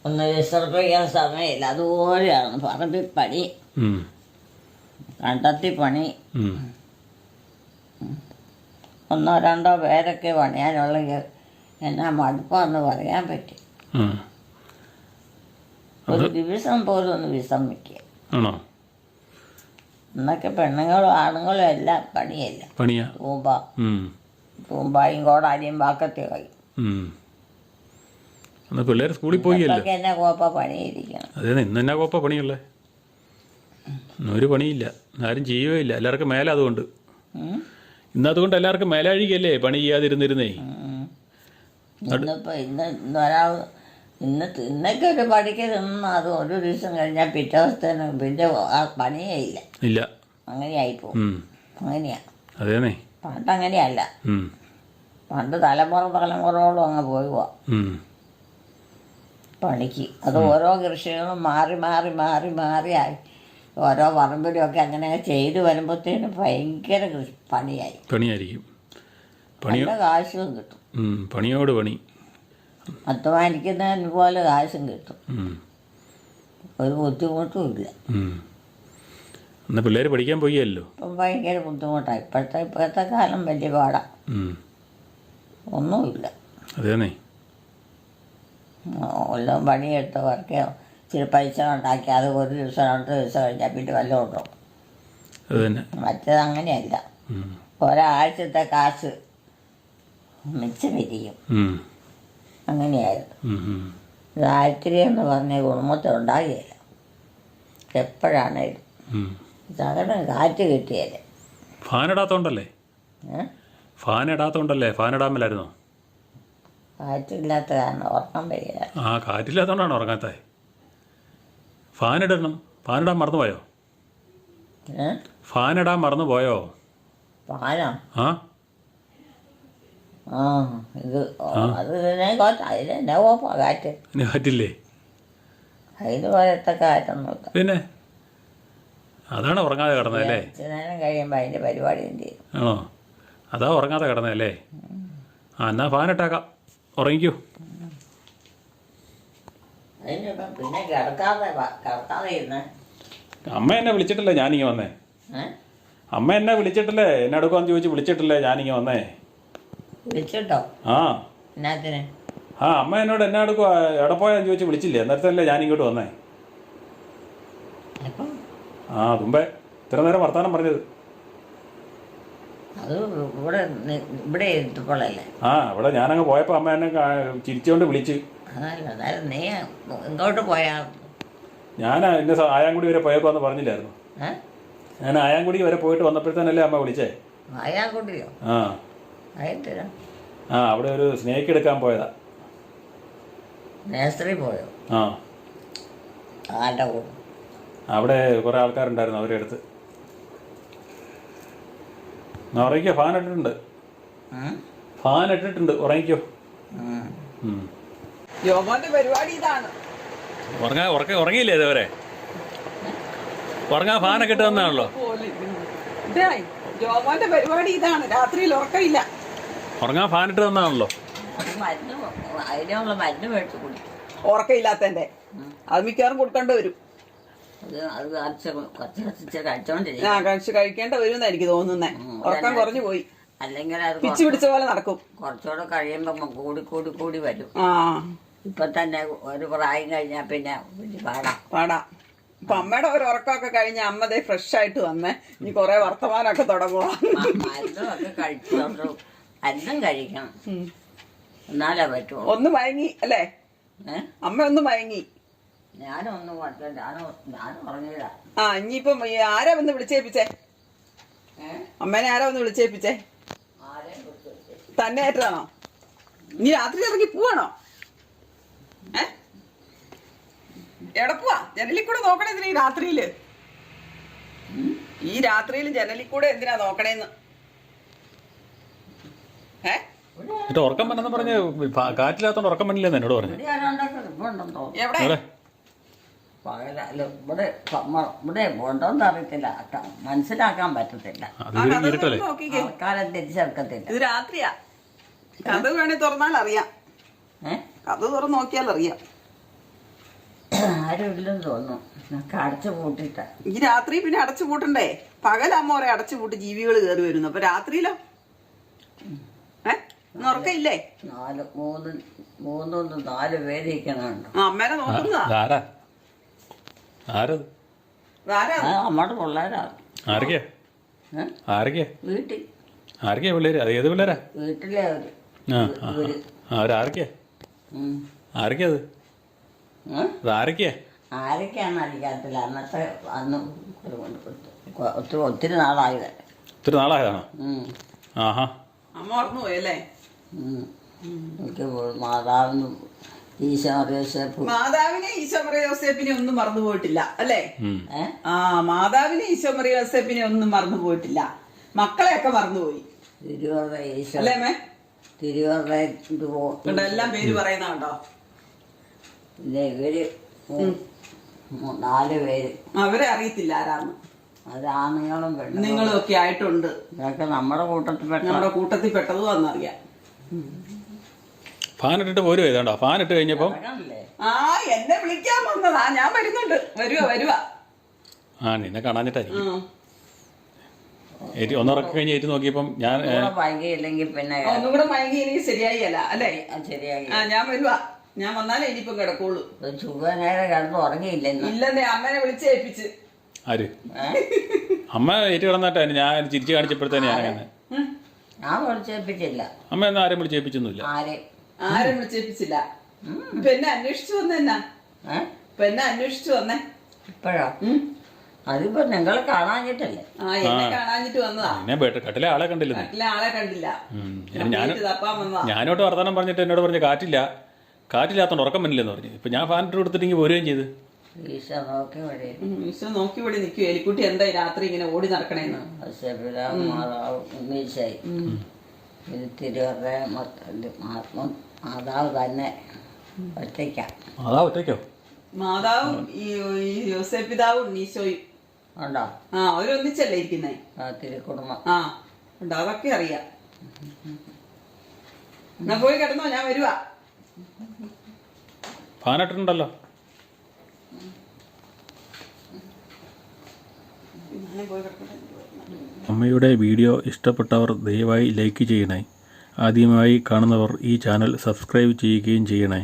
ഒന്ന് വിശ്രമിക്കാൻ സമയമില്ല. അതുപോലെയാണ് പറമ്പിൽ പണി, കണ്ടത്തി പണി. ഒന്നോ രണ്ടോ പേരൊക്കെ പണിയാനുള്ളെങ്കിൽ എന്നാ മടുപ്പാന്ന് പറയാൻ പറ്റും. ഒരു ദിവസം പോലും ഒന്ന് വിശ്രമിക്കുക. എന്നൊക്കെ പെണ്ണുങ്ങളും ആണുങ്ങളും എല്ലാം പണിയല്ല. തൂമ്പായും കോടാലിയും വാക്കത്തി കഴിയും. പിള്ളേർ സ്കൂളിൽ പോയില്ലേ? എന്നാ കോപ്പ പണിയിരിക്കണം. അതെ ഇന്ന് എന്നാ കോപ്പ പണിയുള്ളേ? ഒരു പണിയില്ല. ആരും ചെയ്യുകയില്ല, എല്ലാവർക്കും മേലെ അതുകൊണ്ട്. ഉം. ഇന്നതുകൊണ്ട് എല്ലാവർക്കും മേലാഴികയല്ലേ പണി ചെയ്യാതിരുന്നിരുന്നേ. ഇന്നിപ്പോൾ ഇന്നൊരാൾ ഇന്നൊക്കെ ഒരു പണിക്ക് നിന്ന് അത് ഒരു ദിവസം കഴിഞ്ഞാൽ പിറ്റേ ദിവസത്തേന് പിന്നെ ആ പണിയേ ഇല്ല. ഇല്ല. അങ്ങനെയായിപ്പോവും. അങ്ങനെയാ. അതേന്നേ. പണ്ടങ്ങനെയല്ല. പണ്ട് തലമുറകളോളം അങ്ങ് പോവുക പണിക്ക്. അത് ഓരോ കൃഷികളും മാറി മാറി മാറി മാറിയായി ഓരോ പറമ്പിലുമൊക്കെ അങ്ങനെ ചെയ്ത് വരുമ്പോഴത്തേനും ഭയങ്കര പണിയായിരിക്കും. നല്ല കാശും കിട്ടും. പണിയോട് പണി. അധ്വാനിക്കുന്നതിന് പോലെ കാശും കിട്ടും. ഒരു ബുദ്ധിമുട്ടും ഇല്ല. എന്നാൽ പിള്ളേർ പഠിക്കാൻ പോയല്ലോ. ഇപ്പം ഭയങ്കര ബുദ്ധിമുട്ടാണ്. ഇപ്പോഴത്തെ കാലം വലിയ പാടാണ്. ഒന്നുമില്ല. അതേന്നേ. എല്ലാം പണിയെടുത്തവർക്ക് ഇച്ചിരി പൈസ ഉണ്ടാക്കി അത് ഒരു ദിവസം 2 ദിവസം കഴിഞ്ഞാൽ പിന്നെ വല്ലതും ഉണ്ടോ? മറ്റേത് അങ്ങനെയല്ല. ഒരാഴ്ചത്തെ കാശ് മിച്ചം വിരിക്കും. അങ്ങനെയായിരുന്നു. ദാരിദ്ര്യം എന്ന് പറഞ്ഞ കുടുംബത്തിൽ ഉണ്ടാകുകയില്ല. എപ്പോഴാണേലും ശകലം കാറ്റ് കിട്ടിയല്ലേ. ഫാൻ ഇടാത്തോണ്ടല്ലേ? ഫാൻ ഇടാൻ മേലായിരുന്നോ? കാറ്റില്ലാത്ത കാരണം ഉറക്കം വരിക. കാറ്റില്ലാത്തോണ്ടാണ് ഉറങ്ങാത്തത്. ഫാൻ ഇടണം. ഫാൻ ഇടാൻ മറന്നുപോയോ? ഫാൻ ഇടാൻ മറന്നുപോയോ? ഫാനോ? ഇത് അത് അതിലെന്നെ പോപ്പാ കാറ്റ്. കാറ്റില്ലേ? അതിന് പോലത്തെ കാറ്റൊന്നുമില്ല. പിന്നെ അതാണ് ഉറങ്ങാതെ കിടന്നതല്ലേ? നേരം കഴിയുമ്പോൾ അതിൻ്റെ പരിപാടി എന്ത് ചെയ്യും? ആണോ? അതാ ഉറങ്ങാതെ കിടന്നതല്ലേ? എന്നാ ഫാൻ ഇട്ടേക്കാം, ഉറങ്ങിക്കൂ. അതിനിപ്പം പിന്നെ കിടക്കാതെ ഇരുന്ന് അമ്മ എന്നെ വിളിച്ചിട്ടില്ലേ ഞാനിങ്ങ വന്നേ? അമ്മ എന്നെ വിളിച്ചിട്ടില്ലേ? എന്നെ എടുക്കുവാന്ന് ചോദിച്ച് വിളിച്ചിട്ടില്ലേ ഞാനിങ്ങ വന്നേ? വിളിച്ചിട്ടോ? എന്നാത്തിന്? അമ്മ എന്നോട് എന്നെ എടുക്കുവാ എവിടെ പോയാന്ന് ചോദിച്ച് വിളിച്ചില്ലേ? അന്നേരത്തല്ലേ ഞാനിങ്ങോട്ട് വന്നേ. തുമ്പേ ഇത്ര നേരം വർത്താനം പറഞ്ഞത്. അത് ഇവിടെ ഇരുത്തപ്പോഴല്ലേ? ഇവിടെ ഞാനങ്ങ് പോയപ്പോൾ അമ്മ എന്നെ ചിരിച്ചുകൊണ്ട് വിളിച്ച്. നീ ഇങ്ങോട്ട് പോയാ? ഞാൻ എന്നെ ആയാങ്കുടി വരെ പോയേക്കോന്ന് പറഞ്ഞില്ലായിരുന്നു? ഞാൻ ആയാങ്കുടി വരെ പോയിട്ട് വന്നപ്പോഴത്തേനല്ലേ അമ്മ വിളിച്ചേ? ആയാങ്കുടിയോ? അവിടെ ഒരു സ്നേക്ക് എടുക്കാൻ പോയതാ. നേഴ്സറി പോയോ? ആരുടെ കൂടെ? അവിടെ കുറെ ആൾക്കാരുണ്ടായിരുന്നു, അവരെ അടുത്ത്. ഉറങ്ങിക്കോ, ഫാൻ ഇട്ടിട്ടുണ്ട്, ഉറങ്ങിക്കോ. ജോമോന്റെ പരിപാടി ഇതാണ്. ഉറങ്ങിയില്ലേ ഇതുവരെ? ഉറങ്ങാൻ ഫാനൊക്കെ ഇട്ട് തന്നാണല്ലോ. ജോമോന്റെ പരിപാടി ഇതാണ്. രാത്രിയിൽ ഉറക്കമില്ല. ഉറങ്ങാൻ ഫാൻ ഇട്ട് തന്നാണല്ലോ. അതിനുള്ള മരുന്ന് മേടിച്ച് കുടിക്കും. ഉറക്കമില്ലാത്തന്റെ അത് മിക്കവാറും കൊടുക്കേണ്ടി വരും. കഴിക്കേണ്ട വരും എനിക്ക് തോന്നുന്നേ. ഉറക്കം കുറഞ്ഞു പോയി. അല്ലെങ്കിൽ അത് പിച്ചു പിടിച്ച പോലെ നടക്കും. കുറച്ചുകൂടെ കഴിയുമ്പോ കൂടി വരും. ഇപ്പൊ തന്നെ ഒരു പ്രായം കഴിഞ്ഞാ പിന്നെ പാടാ. ഇപ്പൊ അമ്മയുടെ ഒരു ഉറക്കമൊക്കെ കഴിഞ്ഞ അമ്മതേ ഫ്രഷ് ആയിട്ട് വന്നേ. ഇനി കൊറേ വർത്തമാനമൊക്കെ തുടങ്ങുക. മരുന്നൊക്കെ കഴിച്ചോണ്ട് മരുന്നും കഴിക്കണം, എന്നാലേ പറ്റുള്ളൂ. ഒന്ന് മയങ്ങി അല്ലേ അമ്മ? ഒന്ന് മയങ്ങി. ഞാനൊന്നും ഞാൻ ഉറങ്ങിയതാ. ഇനിയിപ്പം ആരാ വന്ന് വിളിച്ചേപ്പിച്ചേ? അമ്മേനെ ആരാ വന്ന് വിളിച്ചേപ്പിച്ചേ? തന്നെ ഏറ്റതാണോ? ഇനി രാത്രി ഇറങ്ങി പോവാണോ? എവിടെ പോവാ? ജനലിൽ കൂടെ നോക്കണേ എന്തിനാ ഈ രാത്രിയില്? ഈ രാത്രിയിൽ ജനലിൽ കൂടെ എന്തിനാ നോക്കണേന്ന്? ഉറക്കം വന്നെന്ന് പറഞ്ഞ് കാറ്റില്ലാത്തോണ്ട് ഉറക്കം വന്നില്ലെന്ന് എന്നോട് പറഞ്ഞു. എവിടെ? ഇവിടെ ഉണ്ടോന്ന് അറിയത്തില്ല, മനസ്സിലാക്കാൻ പറ്റത്തില്ല. ആൾക്കാരെ തിരിച്ചെടുക്കത്തില്ല. ഇത് രാത്രിയാ. കഥ വേണേ തുറന്നാൽ അറിയാം. കഥ തുറന്ന് നോക്കിയാൽ അറിയാം. ആരും ഇല്ലെന്ന് തോന്നുന്നു. അടച്ചു പൂട്ടിട്ട ഈ രാത്രി പിന്നെ അടച്ചു പൂട്ടണ്ടേ? പകലമ്മ കുറെ അടച്ചു പൂട്ടി ജീവികൾ കയറി വരുന്നു. അപ്പൊ രാത്രിയിലോ ഉറക്കയില്ലേ? 4 പേരിക്കണുണ്ട്. അമ്മേനെ നോക്കുന്നതാ. നമ്മുടെ പിള്ളേരാണ്. വീട്ടിൽ ആരൊക്കെയാ പിള്ളേര്? അത് ഏത് പിള്ളേരാ? വീട്ടിലെ അവരാരൊക്കെയാ? ആരൊക്കെയാ അത്? ആരൊക്കെയാ? ആരൊക്കെയാണെന്ന് അറിയാത്തില്ല. അന്നത്തെ അന്ന് ഒത്തിരി നാളായത്. ഒത്തിരി നാളായതാണോ? ആഹാ. അമ്മ മറന്നു പോയല്ലേ? എനിക്ക് മാതാവിന് ഈശോറിയോസേപ്പ് മാതാവിനെ ഈശോമറിയ യോസേപ്പിനെ ഒന്നും മറന്നു പോയിട്ടില്ല അല്ലേ? ഏ മാതാവിനെ ഈശോമറിയ യോസേപ്പിനെ ഒന്നും മറന്നു പോയിട്ടില്ല. മക്കളെയൊക്കെ മറന്നുപോയി തിരുവറുടെ ഈശോ അല്ലേ അമ്മേ? തിരുവറുടെ കണ്ടോ എല്ലാം പേര് പറയുന്നുണ്ടോ? പിന്നെ ഇവര് 4 പേര് അവരെ അറിയത്തില്ല ആരാന്ന്. അത് ആണുങ്ങളും പെണ്ണുങ്ങളും നിങ്ങളും ഒക്കെ ആയിട്ടുണ്ട്. ഇതൊക്കെ നമ്മുടെ കൂട്ടത്തിൽ പെട്ടതും എന്നറിയാം. ഫാൻ ഇട്ടിട്ട് പോരും ഏതാണ്ടോ? ഫാൻ ഇട്ട് കഴിഞ്ഞപ്പം എന്നെ വിളിക്കാൻ വന്നതാ. ഞാൻ വരുന്നുണ്ട്. വരുവാ. ആ നിന്നെ കാണാഞ്ഞിട്ടായിരിക്കും. ഒന്നുറക്കം കഴിഞ്ഞ് ഏറ്റു നോക്കിയപ്പം ഞാൻ വൈകിയില്ലെങ്കിൽ പിന്നെ ഒന്നും കൂടെ മയങ്ങി എനിക്ക് ശരിയായില്ല അല്ലേ? ശരിയായി. ഞാൻ വരുവാ. ഞാൻ വന്നാലേ ഇനിയിപ്പം കിടക്കുള്ളൂ. ചുവനേരം കിടന്ന് ഉറങ്ങിയില്ല. ഇല്ലെന്നേ അമ്മേനെ വിളിച്ചേൽപ്പിച്ച്. ആര്? അമ്മ ഏറ്റു കിടന്നിട്ടാ ഞാൻ ചിരിച്ചു കാണിച്ചപ്പോഴത്തേനെ ഞാൻ വിളിച്ചേൽപ്പിച്ചില്ല. അമ്മ എന്നാ ആരും വിളിച്ചേൽപ്പിച്ചൊന്നുമില്ല. ആരും വിളിച്ചേൽപ്പിച്ചില്ല. ഇപ്പൊ എന്നെ അന്വേഷിച്ചു വന്നെന്നാ? ഇപ്പൊ എന്നെ അന്വേഷിച്ചു വന്നേ ഇപ്പോഴോ? അതിപ്പോ നിങ്ങളെ കാണാഞ്ഞിട്ടല്ലേ? എന്നെ കാണാഞ്ഞിട്ട് വന്നതാ. കട്ടിലെ ആളെ കണ്ടില്ല. ആളെ കണ്ടില്ല. ഞാനോട്ട് വർത്തമാനം പറഞ്ഞിട്ട് എന്നോട് പറഞ്ഞ കാറ്റില്ലാത്തോണ്ട് ഉറക്കം വന്നില്ലെന്ന് പറഞ്ഞു. ഇപ്പൊ ഞാൻ ഫാൻ ഇട്ട് കൊടുത്തിട്ട് പോരുകയും ചെയ്ത്. ഈശോ നോക്കി ഇവിടെ നിൽക്കും. എലിക്കുട്ടി എന്താ രാത്രി ഇങ്ങനെ ഓടി നടക്കണേന്ന്. തിരുവറുടെ മാതാവ് തന്നെ ഒറ്റയ്ക്കോ? മാതാവും ഈ യോസേപ്പ് പിതാവും ഈശോയും ഉണ്ടോ? അവരൊന്നിച്ചല്ലേ ഇരിക്കുന്നേ? തിരുക്കുടുംബം ഉണ്ടോ? അതൊക്കെ അറിയാം. എന്നാ പോയി കിടന്നോ, ഞാൻ വരുവാ. ഫാനിട്ടുണ്ടല്ലോ. അമ്മയുടെ വീഡിയോ ഇഷ്ടപ്പെട്ടവർ ദയവായി ലൈക്ക് ചെയ്യണേ. ആദ്യമായി കാണുന്നവർ ഈ ചാനൽ സബ്സ്ക്രൈബ് ചെയ്യുകയും ചെയ്യണേ.